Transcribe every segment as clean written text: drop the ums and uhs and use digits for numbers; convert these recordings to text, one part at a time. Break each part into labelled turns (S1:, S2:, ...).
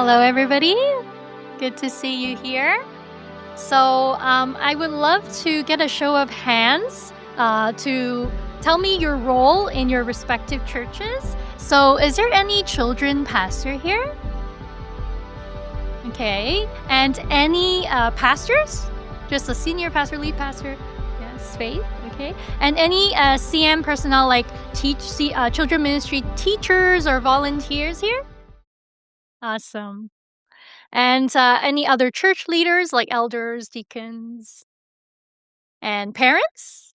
S1: Hello, everybody. Good to see you here. I would love to get a show of hands to tell me your role in your respective churches. So, is there any children pastor here? Okay. And any pastors? Just a senior pastor, lead pastor? Yes, faith. Okay. And any CM personnel like children ministry teachers or volunteers here? Awesome. And any other church leaders like elders, deacons, and parents?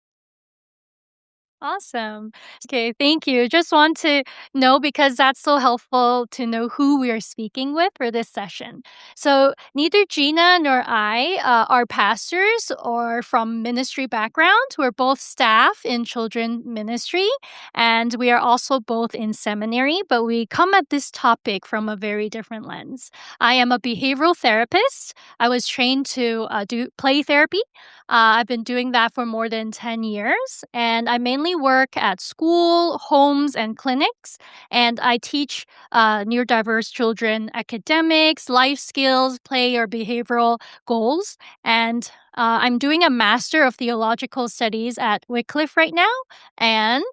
S1: Awesome. Okay, thank you. Just want to know because that's so helpful to know who we are speaking with for this session. So, neither Gina nor I are pastors or from ministry background. We're both staff in children ministry, and we are also both in seminary, but we come at this topic from a very different lens. I am a behavioral therapist. I was trained to do play therapy. I've been doing that for more than 10 years, and I mainly work at school, homes, and clinics. And I teach neurodiverse children academics, life skills, play, or behavioral goals. And I'm doing a Master of Theological Studies at Wycliffe right now. And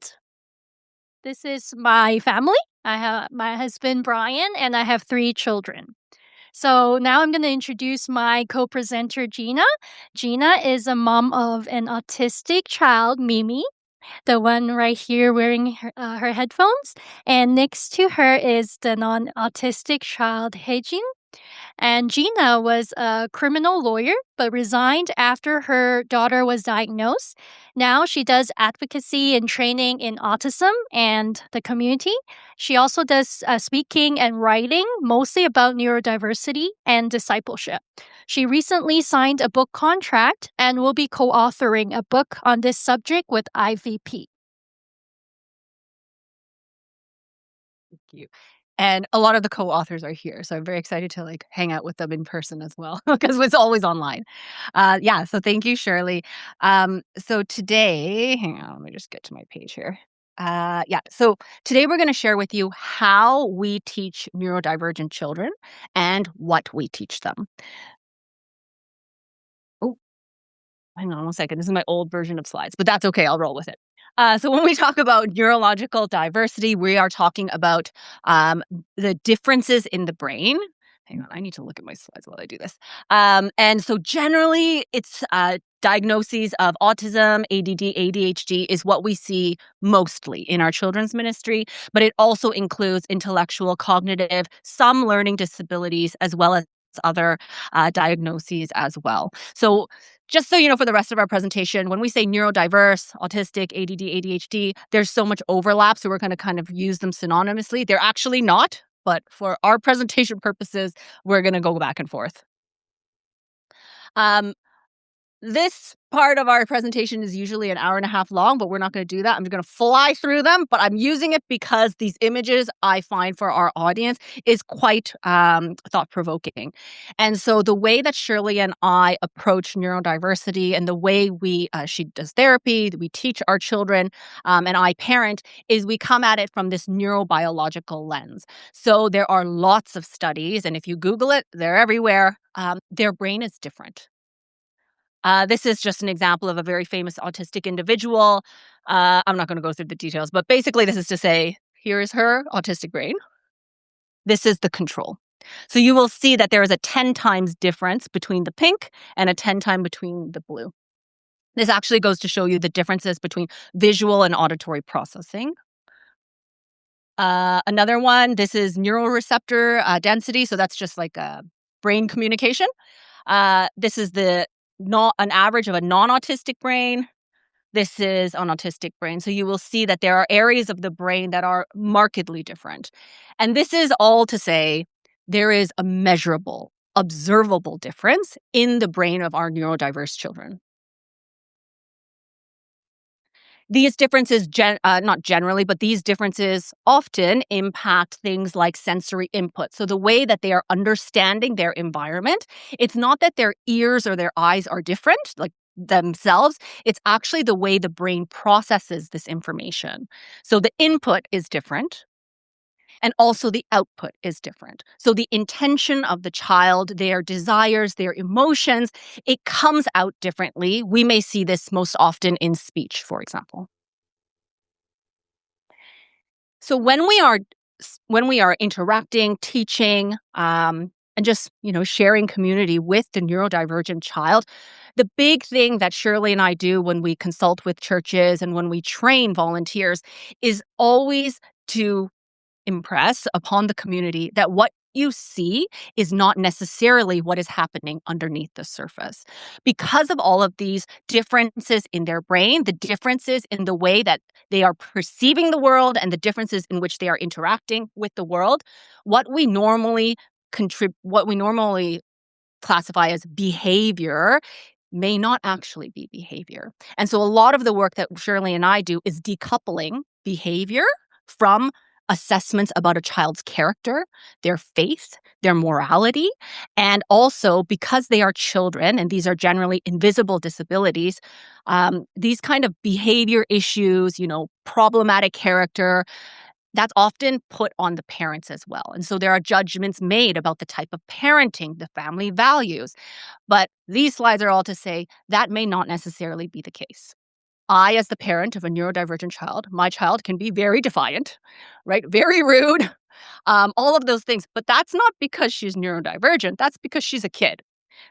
S1: this is my family. I have my husband, Brian, and I have 3 children. So now I'm going to introduce my co-presenter, Gina. Gina is a mom of an autistic child, Mimi, the one right here wearing her headphones. And next to her is the non-autistic child, Hejin. And Gina was a criminal lawyer, but resigned after her daughter was diagnosed. Now she does advocacy and training in autism and the community. She also does speaking and writing, mostly about neurodiversity and discipleship. She recently signed a book contract and will be co authoring a book on this subject with IVP.
S2: Thank you. And a lot of the co-authors are here, so I'm very excited to hang out with them in person as well because it's always online. So thank you, Shirley. So today, hang on, let me just get to my page here. So today we're going to share with you how we teach neurodivergent children and what we teach them. Oh, hang on one second. This is my old version of slides, but that's okay. I'll roll with it. So when we talk about neurological diversity, we are talking about the differences in the brain. Hang on, I need to look at my slides while I do this. And so generally, it's diagnoses of autism, ADD, ADHD is what we see mostly in our children's ministry, but it also includes intellectual, cognitive, some learning disabilities, as well as other diagnoses as well. So just so you know, for the rest of our presentation, when we say neurodiverse, autistic, ADD, ADHD, there's so much overlap, so we're going to kind of use them synonymously. They're actually not, but for our presentation purposes, we're going to go back and forth. This part of our presentation is usually an hour and a half long, but we're not going to do that. I'm going to fly through them, but I'm using it because these images I find for our audience is quite thought-provoking. And so the way that Shirley and I approach neurodiversity and the way she does therapy, we teach our children, and I parent, is we come at it from this neurobiological lens. So there are lots of studies, and if you Google it, they're everywhere. Their brain is different. This is just an example of a very famous autistic individual. I'm not going to go through the details, but basically this is to say, here's her autistic brain. This is the control. So you will see that there is a 10 times difference between the pink and a 10 time between the blue. This actually goes to show you the differences between visual and auditory processing. Another one, this is neuroreceptor density. So that's just like a brain communication. This is an average of a non-autistic brain. This is an autistic brain. So you will see that there are areas of the brain that are markedly different. And this is all to say there is a measurable, observable difference in the brain of our neurodiverse children. These differences, not generally, but these differences often impact things like sensory input. So the way that they are understanding their environment, it's not that their ears or their eyes are different, like themselves. It's actually the way the brain processes this information. So the input is different. And also the output is different. So the intention of the child, their desires, their emotions, it comes out differently. We may see this most often in speech, for example. So when we are interacting, teaching, and just sharing community with the neurodivergent child, the big thing that Shirley and I do when we consult with churches and when we train volunteers is always to impress upon the community that what you see is not necessarily what is happening underneath the surface. Because of all of these differences in their brain, the differences in the way that they are perceiving the world and the differences in which they are interacting with the world, what we normally classify as behavior may not actually be behavior. And so a lot of the work that Shirley and I do is decoupling behavior from assessments about a child's character, their faith, their morality, and also because they are children and these are generally invisible disabilities, these kind of behavior issues, problematic character, that's often put on the parents as well. And so there are judgments made about the type of parenting, the family values. But these slides are all to say that may not necessarily be the case. I, as the parent of a neurodivergent child, my child can be very defiant, right? Very rude, all of those things. But that's not because she's neurodivergent. That's because she's a kid.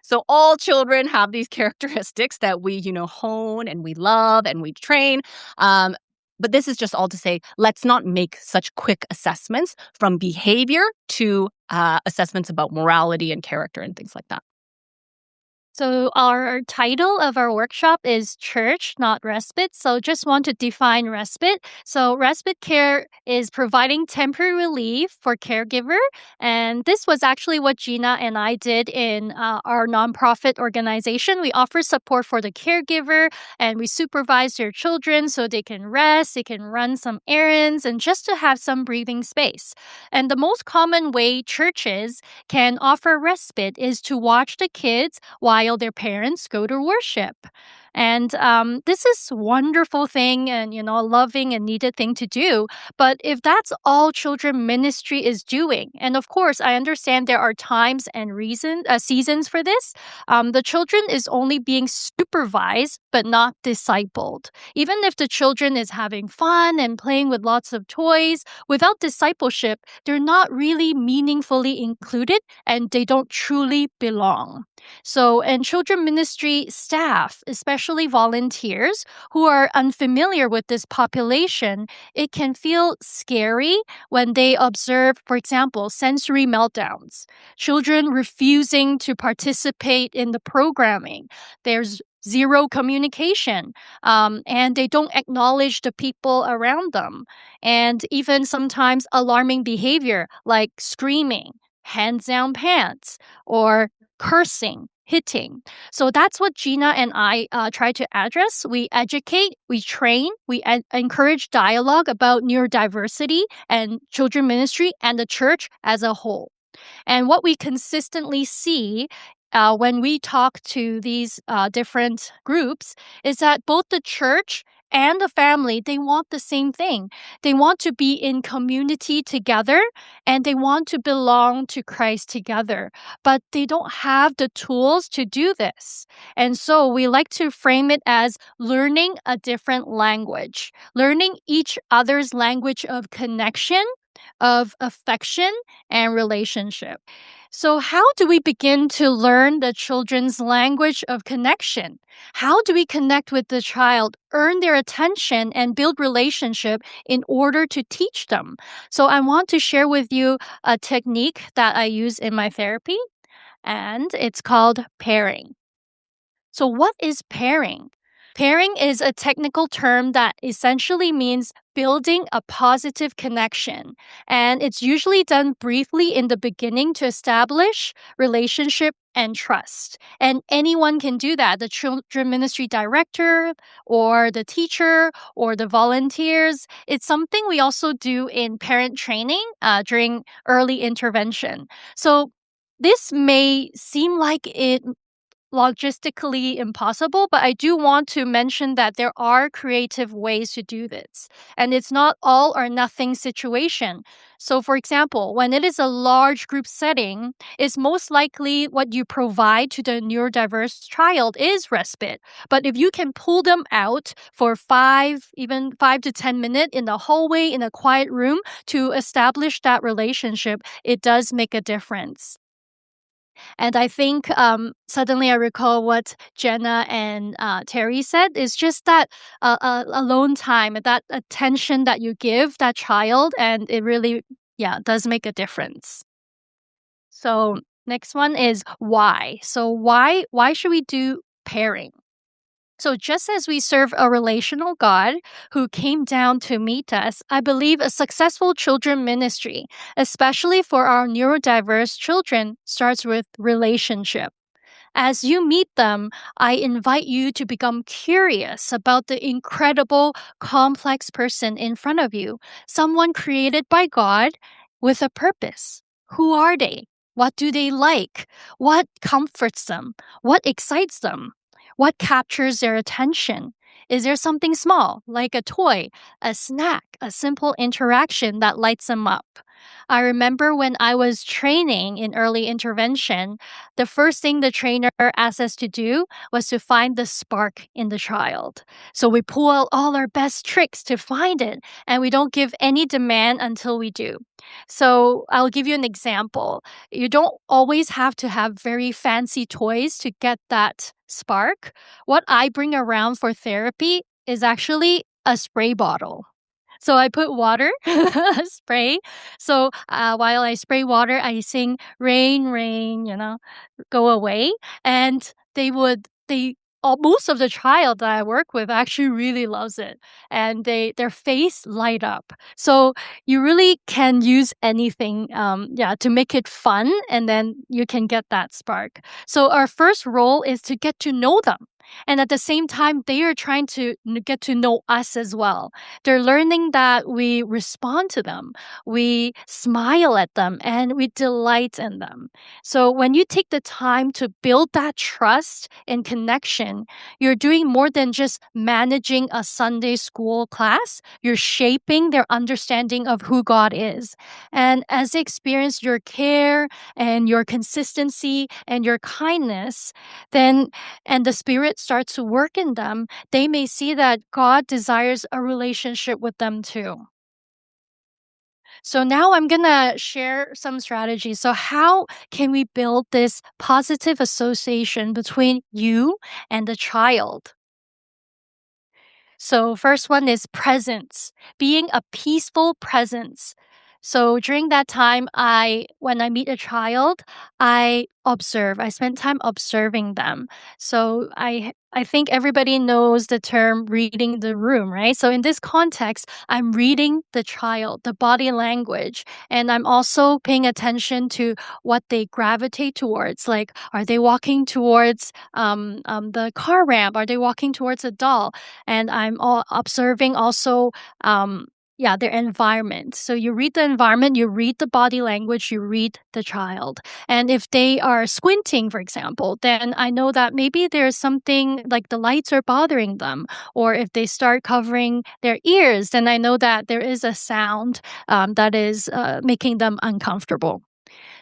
S2: So all children have these characteristics that we, hone and we love and we train. But this is just all to say, let's not make such quick assessments from behavior to assessments about morality and character and things like that.
S1: So our title of our workshop is Church, Not Respite. So just want to define respite. So respite care is providing temporary relief for caregiver. And this was actually what Jina and I did in our nonprofit organization. We offer support for the caregiver and we supervise their children so they can rest, they can run some errands, and just to have some breathing space. And the most common way churches can offer respite is to watch the kids while their parents go to worship. And this is a wonderful thing and, a loving and needed thing to do. But if that's all children ministry is doing, and of course, I understand there are times and seasons for this, the children is only being supervised but not discipled. Even if the children is having fun and playing with lots of toys, without discipleship, they're not really meaningfully included and they don't truly belong. So, and children ministry staff, especially volunteers who are unfamiliar with this population, it can feel scary when they observe, for example, sensory meltdowns, children refusing to participate in the programming. There's zero communication, and they don't acknowledge the people around them. And even sometimes alarming behavior like screaming, hands down pants, or cursing, hitting. So that's what Gina and I try to address. We educate, we train, we encourage dialogue about neurodiversity and children ministry and the church as a whole. And what we consistently see when we talk to these different groups is that both the church and the family, they want the same thing. They want to be in community together and they want to belong to Christ together, but they don't have the tools to do this. And so we like to frame it as learning a different language, learning each other's language of connection, of affection, and relationship. So, how do we begin to learn the children's language of connection? How do we connect with the child, earn their attention, and build relationship in order to teach them? So, I want to share with you a technique that I use in my therapy, and it's called pairing. So, what is pairing? Pairing is a technical term that essentially means building a positive connection. And it's usually done briefly in the beginning to establish relationship and trust. And anyone can do that, the children ministry director or the teacher or the volunteers. It's something we also do in parent training during early intervention. So this may seem like it logistically impossible, but I do want to mention that there are creative ways to do this. And it's not all or nothing situation. So, for example, when it is a large group setting, it's most likely what you provide to the neurodiverse child is respite. But if you can pull them out for even 5 to 10 minutes in the hallway in a quiet room to establish that relationship, it does make a difference. And I think suddenly I recall what Jenna and Terry said is just that alone time, that attention that you give that child, and it really, yeah, does make a difference. So next one is why. So why should we do pairing? So, just as we serve a relational God who came down to meet us, I believe a successful children ministry, especially for our neurodiverse children, starts with relationship. As you meet them, I invite you to become curious about the incredible, complex person in front of you, someone created by God with a purpose. Who are they? What do they like? What comforts them? What excites them? What captures their attention? Is there something small, like a toy, a snack, a simple interaction that lights them up? I remember when I was training in early intervention, the first thing the trainer asked us to do was to find the spark in the child. So we pull out all our best tricks to find it, and we don't give any demand until we do. So I'll give you an example. You don't always have to have very fancy toys to get that spark. What I bring around for therapy is actually a spray bottle. So I put water, spray. So while I spray water, I sing rain, rain, go away. And most of the child that I work with actually really loves it, and their face light up. So you really can use anything, to make it fun, and then you can get that spark. So our first role is to get to know them. And at the same time, they are trying to get to know us as well. They're learning that we respond to them, we smile at them, and we delight in them. So when you take the time to build that trust and connection, you're doing more than just managing a Sunday school class. You're shaping their understanding of who God is. And as they experience your care and your consistency and your kindness, then and the Spirit starts to work in them, they may see that God desires a relationship with them too. So now I'm going to share some strategies. So, how can we build this positive association between you and the child? So, first one is presence, being a peaceful presence. So, during that time, when I meet a child, I observe. I spend time observing them. So, I think everybody knows the term reading the room, right? So, in this context, I'm reading the child, the body language, and I'm also paying attention to what they gravitate towards. Like, are they walking towards the car ramp? Are they walking towards a doll? And I'm all observing also their environment. So you read the environment, you read the body language, you read the child. And if they are squinting, for example, then I know that maybe there's something like the lights are bothering them. Or if they start covering their ears, then I know that there is a sound that is making them uncomfortable.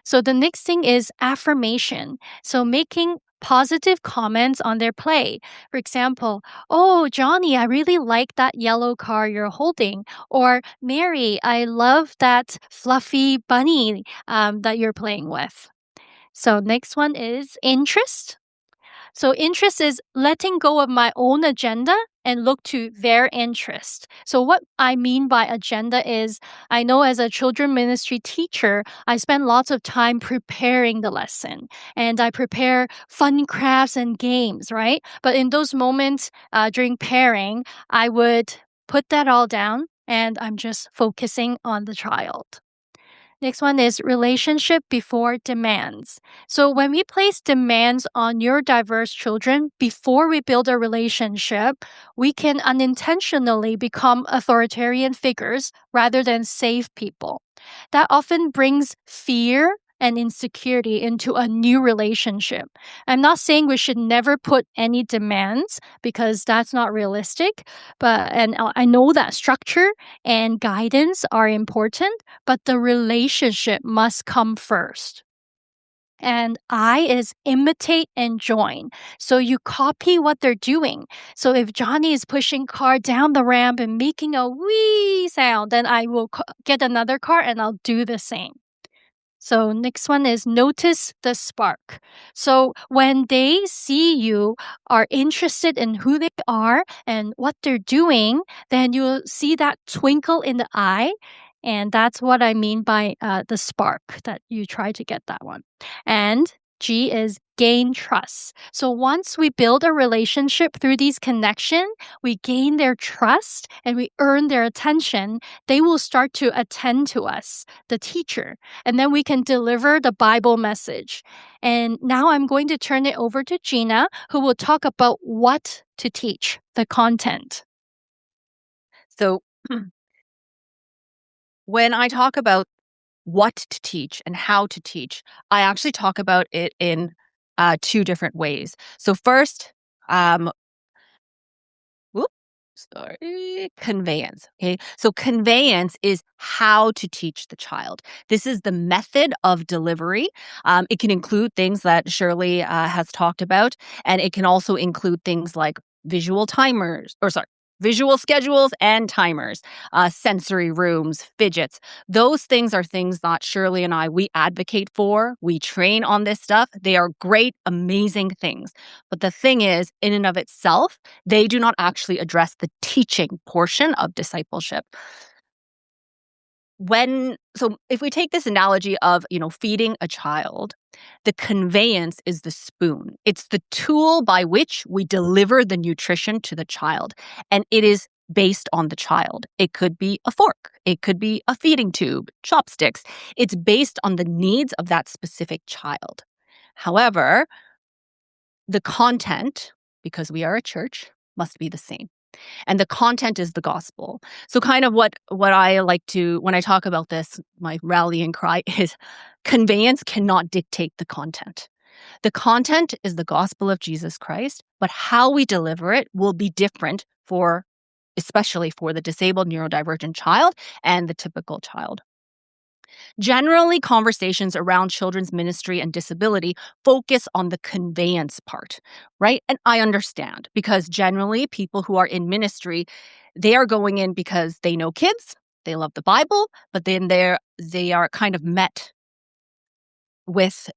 S1: So the next thing is affirmation. So making positive comments on their play. For example, "Oh, Johnny, I really like that yellow car you're holding." Or, "Mary, I love that fluffy bunny that you're playing with." So next one is interest. So interest is letting go of my own agenda and look to their interest. So what I mean by agenda is I know as a children ministry teacher, I spend lots of time preparing the lesson and I prepare fun crafts and games, right? But in those moments during pairing, I would put that all down and I'm just focusing on the child. Next one is relationship before demands. So when we place demands on neurodiverse children before we build a relationship, we can unintentionally become authoritarian figures rather than safe people. That often brings fear and insecurity into a new relationship. I'm not saying we should never put any demands because that's not realistic, but and I know that structure and guidance are important, but the relationship must come first. And I is imitate and join. So you copy what they're doing. So if Johnny is pushing car down the ramp and making a wee sound, then I will get another car and I'll do the same. So next one is notice the spark. So when they see you are interested in who they are and what they're doing, then you'll see that twinkle in the eye. And that's what I mean by the spark that you try to get that one. And G is gain trust. So once we build a relationship through these connection, we gain their trust and we earn their attention. They will start to attend to us, the teacher, and then we can deliver the Bible message. And now I'm going to turn it over to Gina, who will talk about what to teach, the content.
S2: So when I talk about what to teach and how to teach, I actually talk about it in two different ways. So first, whoop, sorry, conveyance. Okay. So conveyance is how to teach the child. This is the method of delivery. It can include things that Shirley has talked about, and it can also include things like visual timers, or sorry, visual schedules and timers, sensory rooms, fidgets. Those things are things that Shirley and we advocate for. We train on this stuff. They are great, amazing things. But the thing is, in and of itself, they do not actually address the teaching portion of discipleship. So if we take this analogy of, feeding a child, the conveyance is the spoon. It's the tool by which we deliver the nutrition to the child, and it is based on the child. It could be a fork, it could be a feeding tube, chopsticks. It's based on the needs of that specific child. However, the content, because we are a church, must be the same. And the content is the gospel. So kind of what I like to, when I talk about this, my rallying cry is conveyance cannot dictate the content. The content is the gospel of Jesus Christ, but how we deliver it will be different especially for the disabled neurodivergent child and the typical child. Generally, conversations around children's ministry and disability focus on the conveyance part, right? And I understand, because generally people who are in ministry, they are going in because they know kids, they love the Bible, but then they are kind of met with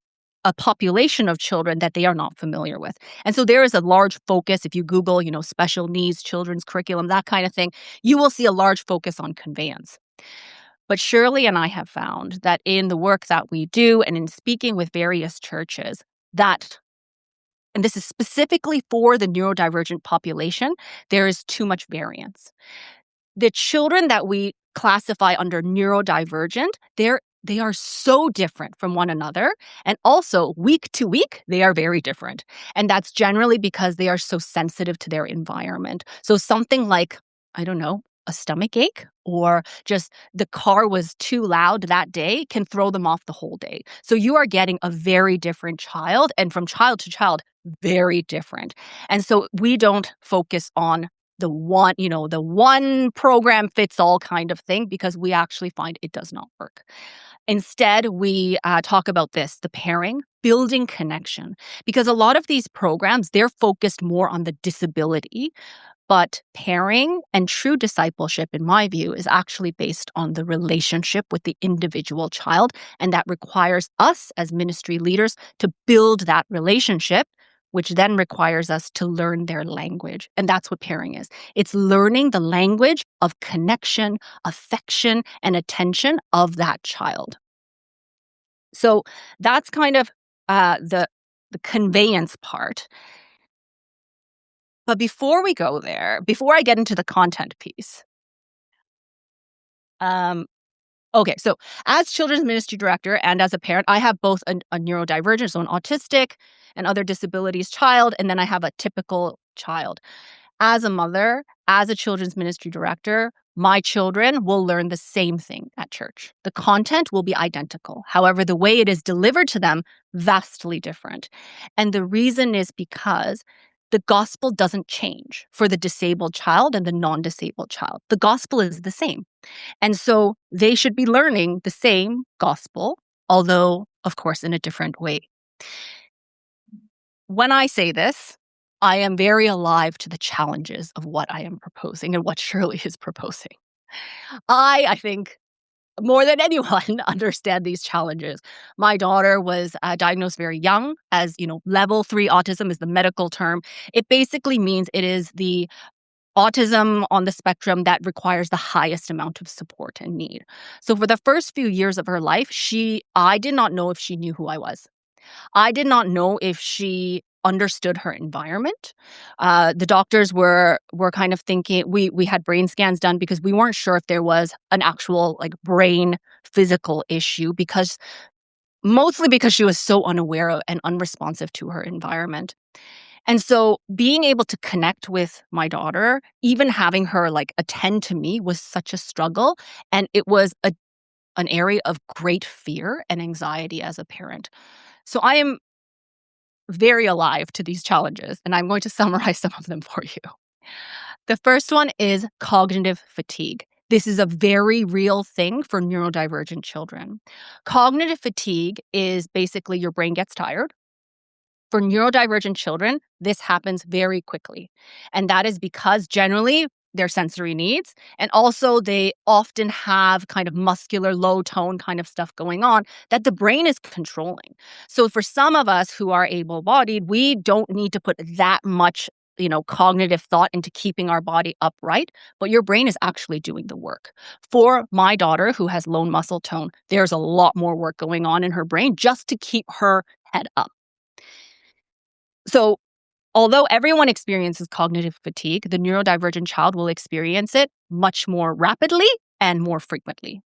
S2: a population of children that they are not familiar with. And so there is a large focus. If you Google, special needs, children's curriculum, that kind of thing, you will see a large focus on conveyance. But Shirley and I have found that in the work that we do and in speaking with various churches, and this is specifically for the neurodivergent population, there is too much variance. The children that we classify under neurodivergent, they are so different from one another. And also, week to week, they are very different. And that's generally because they are so sensitive to their environment. So something like, I don't know, a stomach ache or just the car was too loud that day can throw them off the whole day. So you are getting a very different child, and from child to child, very different. And so we don't focus on the one program fits all kind of thing, because we actually find it does not work. Instead, we talk about the pairing, building connection, because a lot of these programs, they're focused more on the disability. But pairing and true discipleship, in my view, is actually based on the relationship with the individual child. And that requires us as ministry leaders to build that relationship, which then requires us to learn their language. And that's what pairing is. It's learning the language of connection, affection, and attention of that child. So that's kind of the conveyance part. But before we go there, before I get into the content piece, okay, so as children's ministry director and as a parent, I have both a neurodivergent, so an autistic and other disabilities child, and then I have a typical child. As a mother, as a children's ministry director, My children will learn the same thing at church. The content will be identical. However, the way it is delivered to them, vastly different. And the reason is because the gospel doesn't change for the disabled child and the non-disabled child. The gospel is the same. And so they should be learning the same gospel, although, of course, in a different way. When I say this, I am very alive to the challenges of what I am proposing and what Shirley is proposing. I think, more than anyone, understand these challenges. My daughter was diagnosed very young as, level 3 autism is the medical term. It basically means it is the autism on the spectrum that requires the highest amount of support and need. So for the first few years of her life, I did not know if she knew who I was. I did not know if she understood her environment. The doctors were kind of thinking we had brain scans done because we weren't sure if there was an actual brain physical issue mostly because she was so unaware of and unresponsive to her environment. And so being able to connect with my daughter, even having her attend to me was such a struggle. And it was an area of great fear and anxiety as a parent. So I am very alive to these challenges, and I'm going to summarize some of them for you. The first one is cognitive fatigue. This is a very real thing for neurodivergent children. Cognitive fatigue is basically your brain gets tired. For neurodivergent children, this happens very quickly. And that is because generally their sensory needs, and also they often have kind of muscular low tone kind of stuff going on that the brain is controlling. So for some of us who are able-bodied, we don't need to put that much cognitive thought into keeping our body upright, but your brain is actually doing the work. For my daughter who has low muscle tone, there's a lot more work going on in her brain just to keep her head up. So although everyone experiences cognitive fatigue, the neurodivergent child will experience it much more rapidly and more frequently.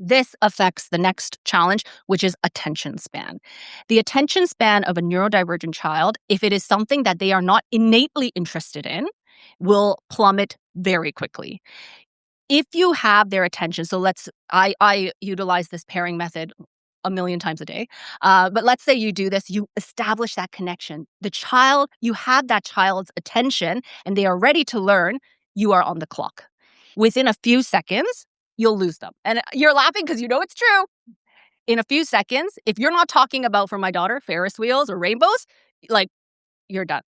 S2: This affects the next challenge, which is attention span. The attention span of a neurodivergent child, if it is something that they are not innately interested in, will plummet very quickly. If you have their attention, so I utilize this pairing method a million times a day. But let's say you do this, you establish that connection. You have that child's attention and they are ready to learn, you are on the clock. Within a few seconds, you'll lose them. And you're laughing because you know it's true. In a few seconds, if you're not talking about, for my daughter, Ferris wheels or rainbows, you're done.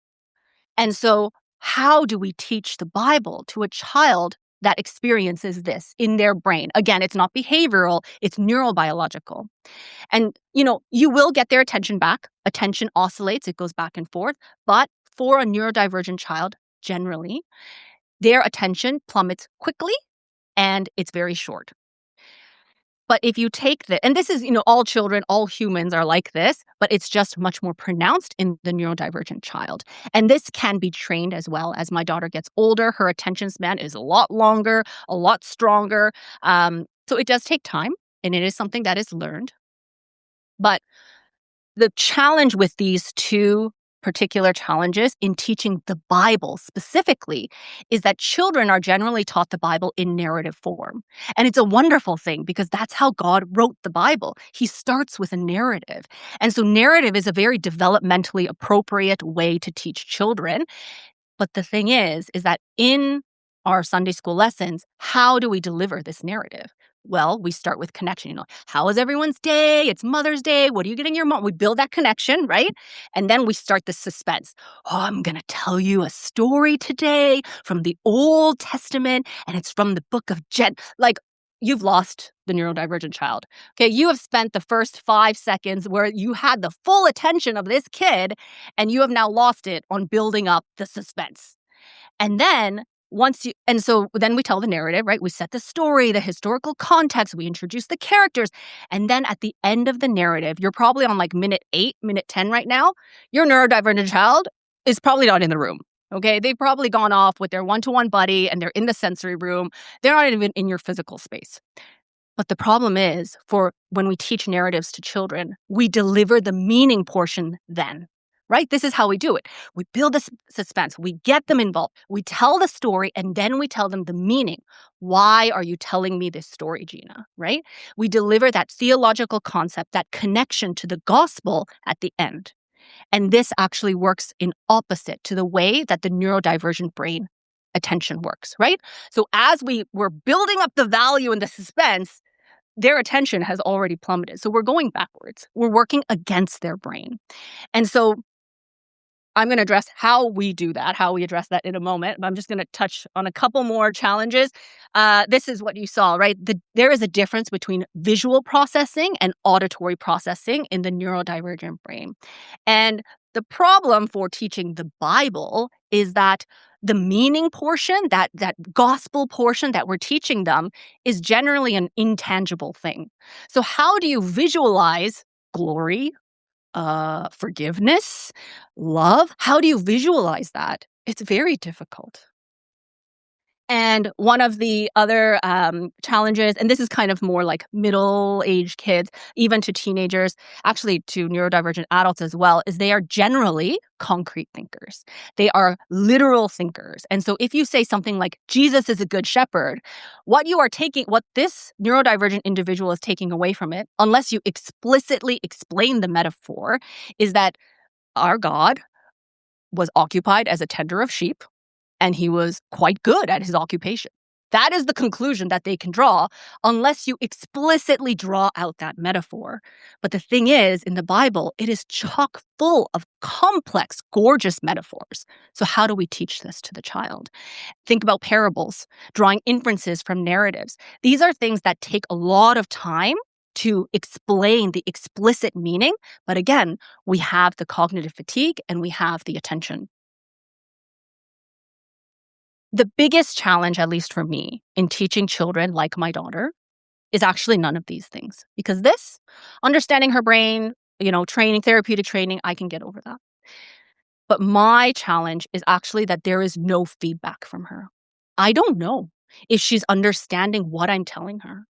S2: And so how do we teach the Bible to a child that experiences this in their brain? Again, it's not behavioral, it's neurobiological. And, you will get their attention back. Attention oscillates, it goes back and forth. But for a neurodivergent child, generally, their attention plummets quickly and it's very short. But if you take and this is, all children, all humans are like this, but it's just much more pronounced in the neurodivergent child. And this can be trained as well. As my daughter gets older, her attention span is a lot longer, a lot stronger. So it does take time, and it is something that is learned. But the challenge with these two particular challenges in teaching the Bible specifically is that children are generally taught the Bible in narrative form. And it's a wonderful thing because that's how God wrote the Bible. He starts with a narrative. And so narrative is a very developmentally appropriate way to teach children. But the thing is that in our Sunday school lessons, how do we deliver this narrative? Well, we start with connection. How was everyone's day? It's Mother's Day. What are you getting your mom? We build that connection, right? And then we start the suspense. Oh, I'm going to tell you a story today from the Old Testament, and it's from the book of you've lost the neurodivergent child. Okay, you have spent the first 5 seconds where you had the full attention of this kid, and you have now lost it on building up the suspense. And then so then we tell the narrative, right? We set the story, the historical context, we introduce the characters. And then at the end of the narrative, you're probably on minute 8, minute 10 right now. Your neurodivergent child is probably not in the room. Okay, they've probably gone off with their one-to-one buddy and they're in the sensory room. They're not even in your physical space. But the problem is, for when we teach narratives to children, we deliver the meaning portion then. right? This is how we do it. We build the suspense, we get them involved, we tell the story, and then we tell them the meaning. Why are you telling me this story, Gina? Right? We deliver that theological concept, that connection to the gospel at the end. And this actually works in opposite to the way that the neurodivergent brain attention works, right? So as we were building up the value and the suspense, their attention has already plummeted. So we're going backwards. We're working against their brain. And so I'm going to address how we do that, how we address that in a moment. But I'm just going to touch on a couple more challenges. This is what you saw, right? There is a difference between visual processing and auditory processing in the neurodivergent brain. And the problem for teaching the Bible is that the meaning portion, that gospel portion that we're teaching them, is generally an intangible thing. So how do you visualize glory, forgiveness, love? How do you visualize that? It's very difficult. And one of the other challenges, and this is kind of more like middle-aged kids, even to teenagers, actually to neurodivergent adults as well, is they are generally concrete thinkers. They are literal thinkers. And so if you say something like, Jesus is a good shepherd, what this neurodivergent individual is taking away from it, unless you explicitly explain the metaphor, is that our God was occupied as a tender of sheep, and he was quite good at his occupation. That is the conclusion that they can draw unless you explicitly draw out that metaphor. But the thing is, in the Bible, it is chock full of complex, gorgeous metaphors. So how do we teach this to the child? Think about parables, drawing inferences from narratives. These are things that take a lot of time to explain the explicit meaning. But again, we have the cognitive fatigue and we have the attention. The biggest challenge, at least for me, in teaching children like my daughter is actually none of these things. Because this, understanding her brain, training, therapeutic training, I can get over that. But my challenge is actually that there is no feedback from her. I don't know if she's understanding what I'm telling her.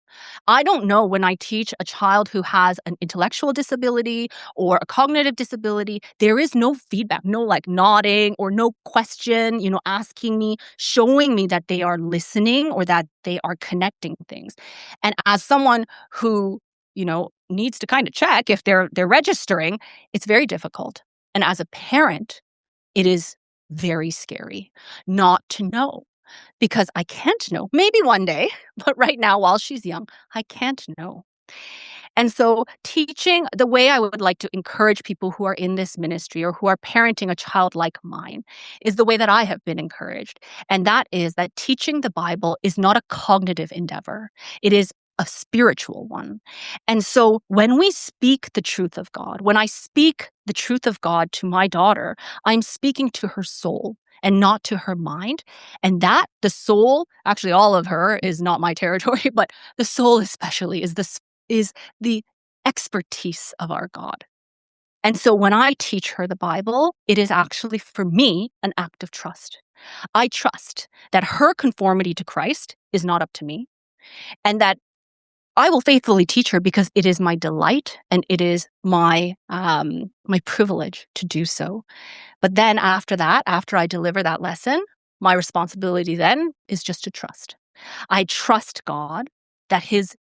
S2: I don't know when I teach a child who has an intellectual disability or a cognitive disability, there is no feedback, no like nodding or no question, asking me, showing me that they are listening or that they are connecting things. And as someone who, needs to kind of check if they're registering, it's very difficult. And as a parent, it is very scary not to know. Because I can't know. Maybe one day, but right now, while she's young, I can't know. And so teaching, the way I would like to encourage people who are in this ministry or who are parenting a child like mine is the way that I have been encouraged. And that is that teaching the Bible is not a cognitive endeavor. It is a spiritual one. And so when we speak the truth of God, when I speak the truth of God to my daughter, I'm speaking to her soul and not to her mind. And that the soul, actually all of her is not my territory, but the soul especially is the expertise of our God. And so when I teach her the Bible, it is actually for me an act of trust. I trust that her conformity to Christ is not up to me, and that I will faithfully teach her because it is my delight and it is my privilege to do so. But then after that, after I deliver that lesson, my responsibility then is just to trust. I trust God that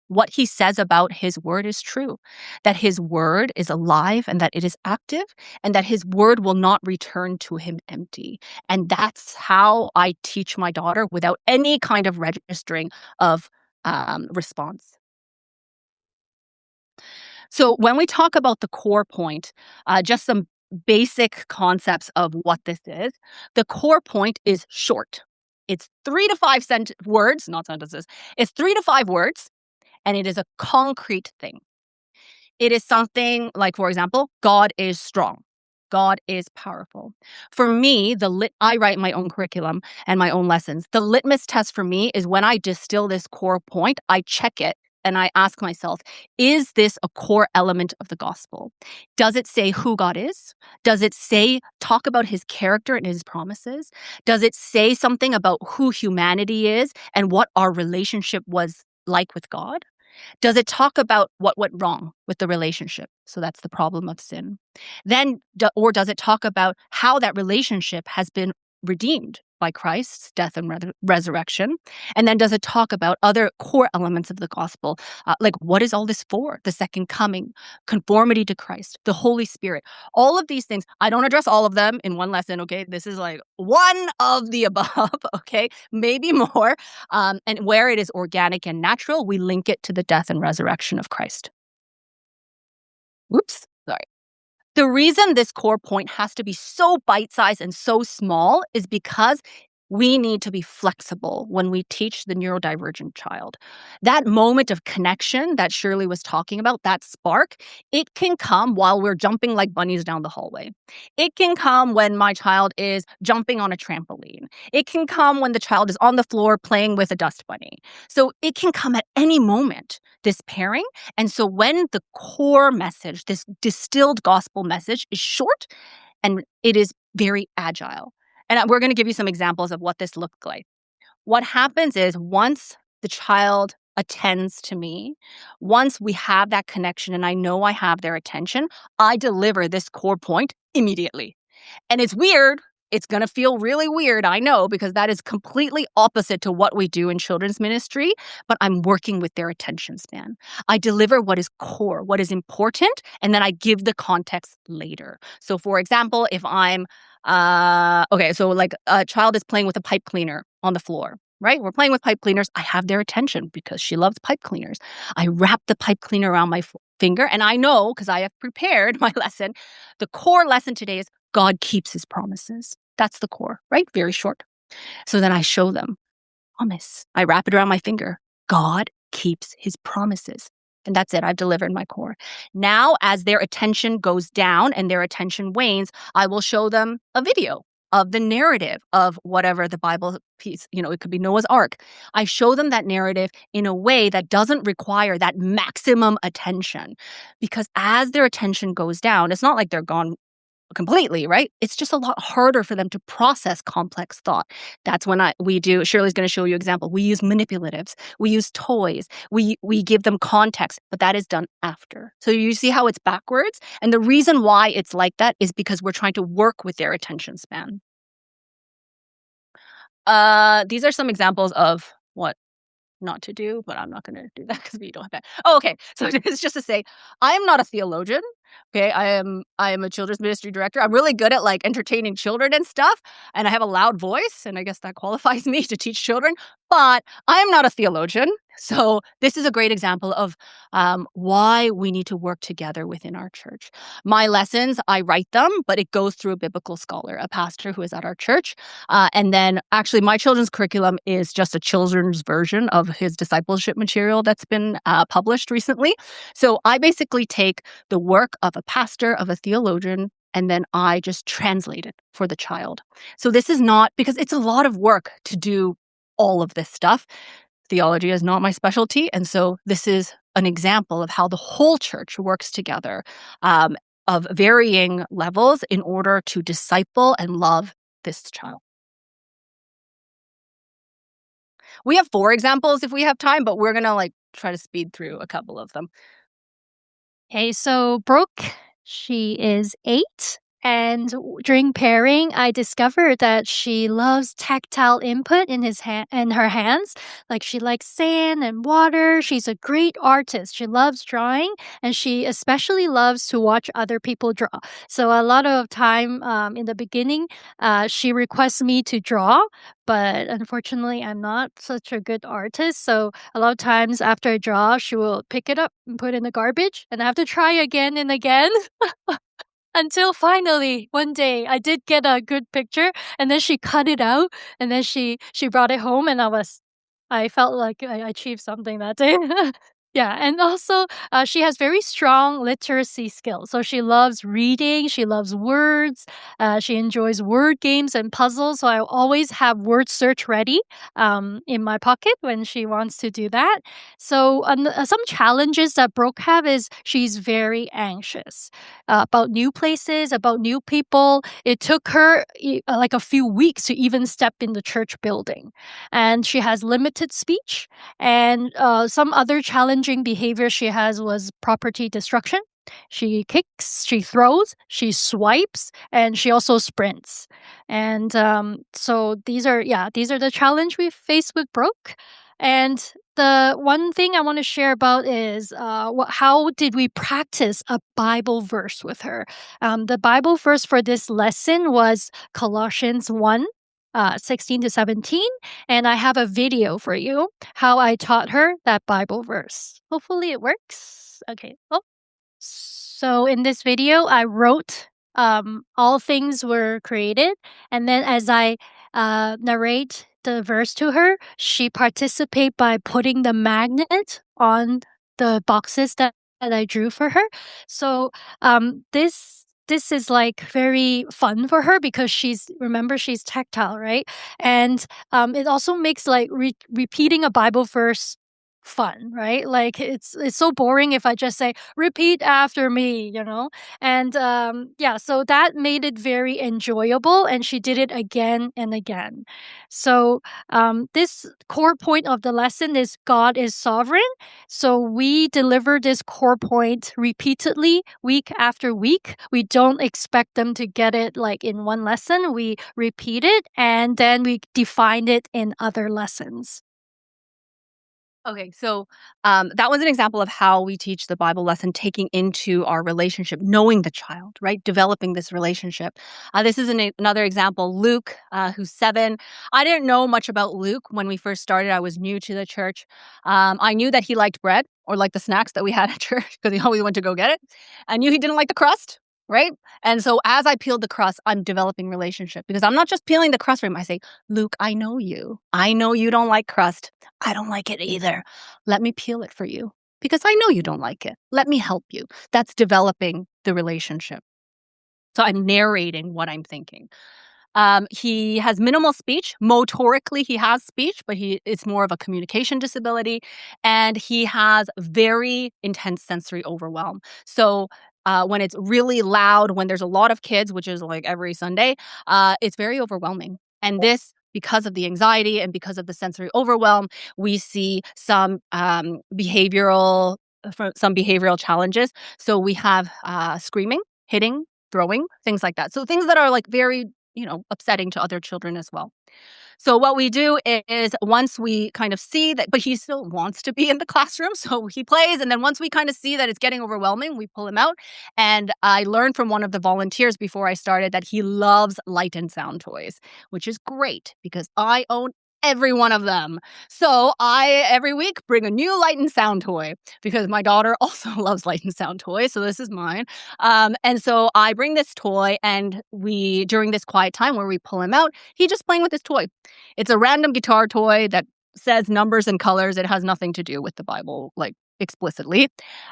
S2: what he says about his word is true, that his word is alive and that it is active, and that his word will not return to him empty. And that's how I teach my daughter without any kind of registering of response. So when we talk about the core point, just some basic concepts of what this is. The core point is short. It's 3 to 5 words, not sentences. It's 3 to 5 words, and it is a concrete thing. It is something like, for example, God is strong. God is powerful. For me, I write my own curriculum and my own lessons. The litmus test for me is when I distill this core point, I check it and I ask myself, is this a core element of the gospel? Does it say who God is? Does it talk about his character and his promises? Does it say something about who humanity is and what our relationship was like with God? Does it talk about what went wrong with the relationship? So that's the problem of sin. Then, or does it talk about how that relationship has been redeemed by Christ's death and resurrection? And then does it talk about other core elements of the gospel? Like, what is all this for? The second coming, conformity to Christ, the Holy Spirit, all of these things. I don't address all of them in one lesson, okay? This is like one of the above, okay? Maybe more. And where it is organic and natural, we link it to the death and resurrection of Christ. Whoops, sorry. The reason this core point has to be so bite-sized and so small is because we need to be flexible when we teach the neurodivergent child. That moment of connection that Shirley was talking about, that spark, it can come while we're jumping like bunnies down the hallway. It can come when my child is jumping on a trampoline. It can come when the child is on the floor playing with a dust bunny. So it can come at any moment, this pairing. And so when the core message, this distilled gospel message, is short and it is very agile. And we're going to give you some examples of what this looked like. What happens is once the child attends to me, once we have that connection and I know I have their attention, I deliver this core point immediately. And it's weird. It's going to feel really weird, I know, because that is completely opposite to what we do in children's ministry, but I'm working with their attention span. I deliver what is core, what is important, and then I give the context later. So for example, if I'm, so like a child is playing with a pipe cleaner on the floor. Right? We're playing with pipe cleaners. I have their attention because she loves pipe cleaners. I wrap the pipe cleaner around my finger, and I know, because I have prepared my lesson, the core lesson today is God keeps his promises. That's the core, right? Very short. So then I show them, promise. I wrap it around my finger. God keeps his promises. And that's it. I've delivered my core. Now, as their attention goes down and their attention wanes, I will show them a video of the narrative of whatever the Bible piece, it could be Noah's Ark. I show them that narrative in a way that doesn't require that maximum attention. Because as their attention goes down, it's not like they're gone completely, right? It's just a lot harder for them to process complex thought. That's when Shirley's going to show you an example. We use manipulatives. We use toys. We give them context, but that is done after. So you see how it's backwards? And the reason why it's like that is because we're trying to work with their attention span. These are some examples of what not to do, but I'm not going to do that because we don't have that. Oh, okay. So it's just to say, I'm not a theologian. Okay, I am a children's ministry director. I'm really good at like entertaining children and stuff, and I have a loud voice, and I guess that qualifies me to teach children. But I am not a theologian, so this is a great example of why we need to work together within our church. My lessons, I write them, but it goes through a biblical scholar, a pastor who is at our church, and then actually my children's curriculum is just a children's version of his discipleship material that's been published recently. So I basically take the work of a pastor, of a theologian, and then I just translate it for the child. So this is not, because it's a lot of work to do all of this stuff. Theology is not my specialty. And so this is an example of how the whole church works together of varying levels in order to disciple and love this child. We have 4 examples if we have time, but we're going to try to speed through a couple of them.
S1: Okay, so Brooke, she is 8. And during pairing, I discovered that she loves tactile input in her hands. Like she likes sand and water. She's a great artist. She loves drawing, and she especially loves to watch other people draw. So a lot of time in the beginning, she requests me to draw, but unfortunately, I'm not such a good artist. So a lot of times after I draw, she will pick it up and put it in the garbage, and I have to try again and again. Until finally, one day, I did get a good picture, and then she cut it out, and then she brought it home, and I felt like I achieved something that day. Yeah, and also, she has very strong literacy skills. So she loves reading, she loves words, she enjoys word games and puzzles. So I always have word search ready in my pocket when she wants to do that. So some challenges that Brooke have is she's very anxious about new places, about new people. It took her like a few weeks to even step in the church building, and she has limited speech and some other challenges challenging behavior she has was property destruction. She kicks, she throws, she swipes, and she also sprints. And so these are the challenge we face with Brooke. And the one thing I want to share about is how did we practice a Bible verse with her? The Bible verse for this lesson was Colossians 1. 16 to 17, and I have a video for you how I taught her that Bible verse. Hopefully it works. Okay. Oh, so in this video, I wrote all things were created, and then as I narrate the verse to her, she participate by putting the magnet on the boxes that I drew for her. So this is like very fun for her because she's tactile, right? And it also makes like repeating a Bible verse fun, right? Like it's so boring if I just say repeat after me, you know? And yeah, so that made it very enjoyable and she did it again and again. So this core point of the lesson is God is sovereign. So we deliver this core point repeatedly week after week. We don't expect them to get it like in one lesson. We repeat it and then we define it in other lessons.
S2: Okay, so that was an example of how we teach the Bible lesson, taking into our relationship, knowing the child, right? Developing this relationship. This is another example. Luke, who's 7. I didn't know much about Luke when we first started. I was new to the church. I knew that he liked bread or liked the snacks that we had at church because he always went to go get it. I knew he didn't like the crust. Right. And so as I peeled the crust, I'm developing relationship because I'm not just peeling the crust for him. I say, Luke, I know you. I know you don't like crust. I don't like it either. Let me peel it for you because I know you don't like it. Let me help you. That's developing the relationship. So I'm narrating what I'm thinking. He has minimal speech. Motorically, he has speech, but it's more of a communication disability. And he has very intense sensory overwhelm. So when it's really loud, when there's a lot of kids, which is like every Sunday, it's very overwhelming. And this, because of the anxiety and because of the sensory overwhelm, we see some behavioral challenges. So we have screaming, hitting, throwing, things like that. So things that are like very upsetting to other children as well. So what we do is once we kind of see that, but he still wants to be in the classroom, so he plays. And then once we kind of see that it's getting overwhelming, we pull him out. And I learned from one of the volunteers before I started that he loves light and sound toys, which is great because I own every one of them. So I, every week, bring a new light and sound toy because my daughter also loves light and sound toys. So this is mine. And so I bring this toy and during this quiet time where we pull him out, he's just playing with this toy. It's a random guitar toy that says numbers and colors. It has nothing to do with the Bible, like explicitly.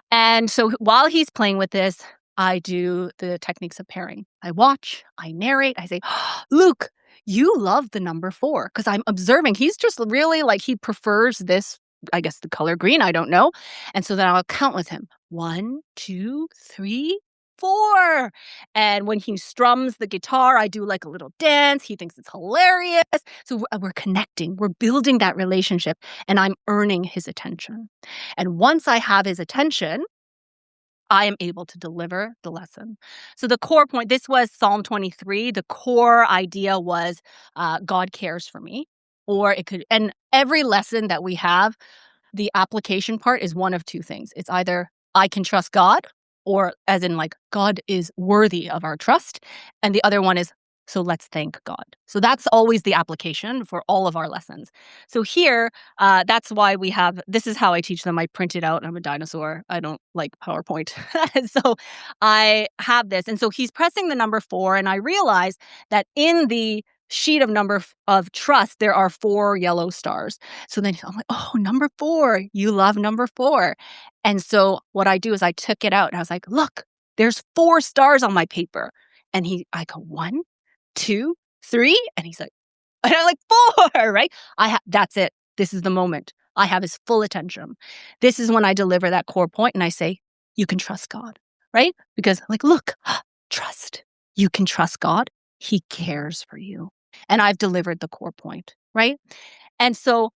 S2: And so while he's playing with this, I do the techniques of pairing. I watch, I narrate, I say, Luke, you love the number 4 because I'm observing. He's just really like he prefers this, I guess the color green, I don't know. And so then I'll count with him. 1, 2, 3, 4. And when he strums the guitar, I do like a little dance. He thinks it's hilarious. So we're connecting, we're building that relationship, and I'm earning his attention. And once I have his attention, I am able to deliver the lesson. So the core point, this was Psalm 23. The core idea was God cares for me. Or it could, and every lesson that we have, the application part is one of two things. It's either I can trust God, or as in like God is worthy of our trust. And the other one is, so let's thank God. So that's always the application for all of our lessons. So here, that's why this is how I teach them. I print it out. I'm a dinosaur. I don't like PowerPoint. So I have this. And so he's pressing the number 4. And I realize that in the sheet of trust, there are 4 yellow stars. So then I'm like, oh, number 4, you love number 4. And so what I do is I took it out and I was like, look, there's 4 stars on my paper. And I go, 1, 2, 3, and he's like, and I'm like, 4, right? That's it. This is the moment. I have his full attention. This is when I deliver that core point and I say, you can trust God, right? Because like, look, trust. You can trust God. He cares for you. And I've delivered the core point, right? And so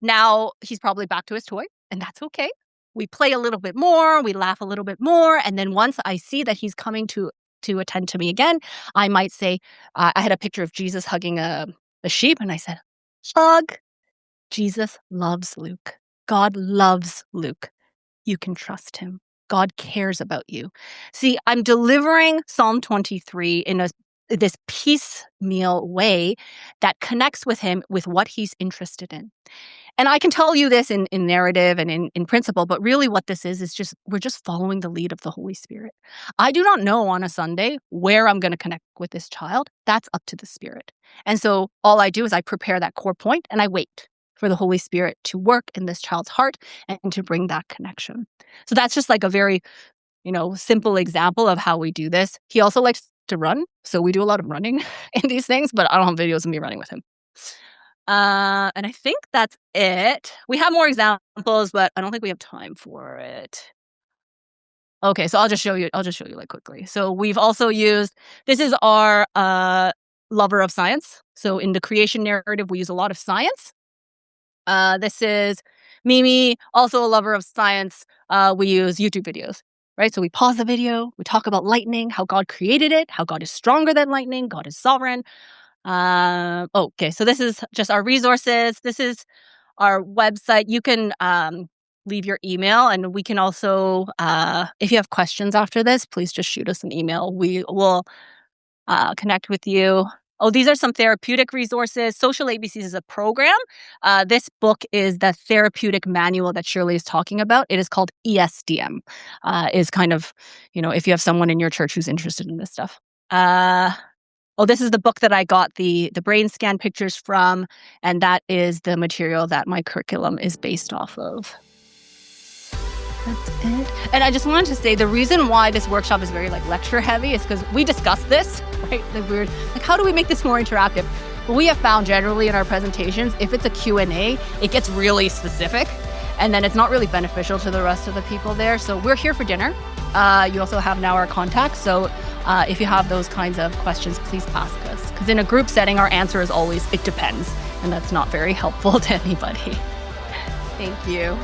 S2: now he's probably back to his toy. and that's okay. We play a little bit more, we laugh a little bit more, and then once I see that he's coming to attend to me again, I might say, I had a picture of Jesus hugging a sheep, and I said, "Hug. Jesus loves Luke. God loves Luke. You can trust him. God cares about you." See, I'm delivering Psalm 23 in this piecemeal way that connects with him with what he's interested in. And I can tell you this in narrative and in principle, but really what this is just we're just following the lead of the Holy Spirit. I do not know on a Sunday where I'm going to connect with this child. That's up to the Spirit. And so all I do is I prepare that core point and I wait for the Holy Spirit to work in this child's heart and to bring that connection. So that's just like a very, simple example of how we do this. He also likes to run, so we do a lot of running in these things, but I don't have videos of me running with him. And I think that's it. We have more examples, but I don't think we have time for it. Okay, so I'll just show you like quickly. So we've also used, this is our lover of science. So in the creation narrative, we use a lot of science. This is Mimi, also a lover of science. We use YouTube videos, right? So we pause the video, we talk about lightning, how God created it, how God is stronger than lightning, God is sovereign. Okay, so this is just our resources. This is our website. You can leave your email, and we can also, if you have questions after this, please just shoot us an email. We will connect with you. Oh, these are some therapeutic resources. Social ABCs is a program. This book is the therapeutic manual that Shirley is talking about. It is called ESDM. Is kind of, if you have someone in your church who's interested in this stuff. This is the book that I got the brain scan pictures from, and that is the material that my curriculum is based off of. That's it. And I just wanted to say the reason why this workshop is very lecture heavy is because we discussed this, right? How do we make this more interactive? But we have found generally in our presentations, if it's a Q&A, it gets really specific, and then it's not really beneficial to the rest of the people there. So we're here for dinner. You also have now our contact. So if you have those kinds of questions, please ask us. Because in a group setting, our answer is always, it depends. And that's not very helpful to anybody. Thank you.